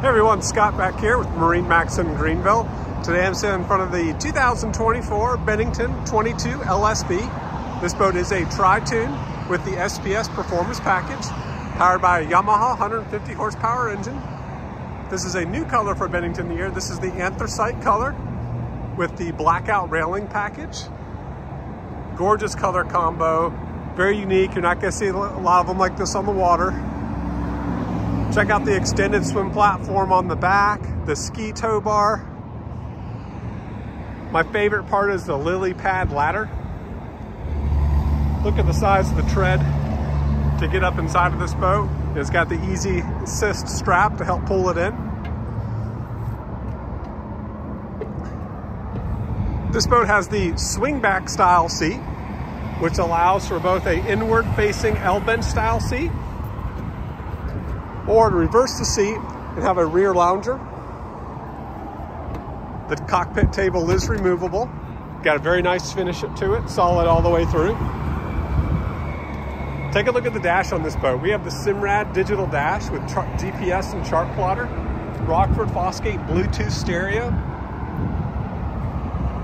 Hey everyone, Scott back here with MarineMax in Greenville. Today I'm sitting in front of the 2024 Bennington 22 LSB. This boat is a tri-tune with the SPS Performance Package, powered by a Yamaha 150 horsepower engine. This is a new color for Bennington this year. This is the anthracite color with the blackout railing package. Gorgeous color combo, very unique. You're not gonna see a lot of them like this on the water. Check out the extended swim platform on the back, the ski tow bar. My favorite part is the lily pad ladder. Look at the size of the tread to get up inside of this boat. It's got the easy assist strap to help pull it in. This boat has the swing back style seat, which allows for both a inward facing L-bench style seat, or to reverse the seat and have a rear lounger. The cockpit table is removable. Got a very nice finish to it, solid all the way through. Take a look at the dash on this boat. We have the Simrad digital dash with GPS and chart plotter, Rockford Fosgate Bluetooth stereo,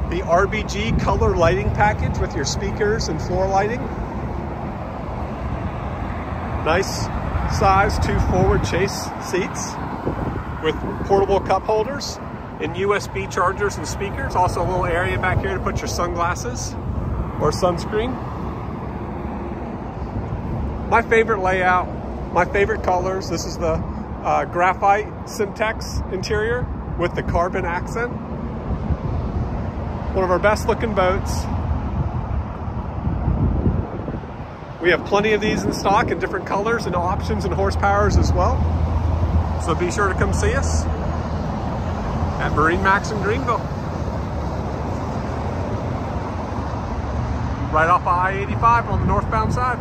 the RBG color lighting package with your speakers and floor lighting. Nice size 2 forward chase seats with portable cup holders and USB chargers and speakers. Also a little area back here to put your sunglasses or sunscreen. My favorite layout, my favorite colors. This is the graphite Simtex interior with the carbon accent. One of our best looking boats. We have plenty of these in stock in different colors and options and horsepowers as well. So be sure to come see us at MarineMax in Greenville. Right off of I-85 on the northbound side.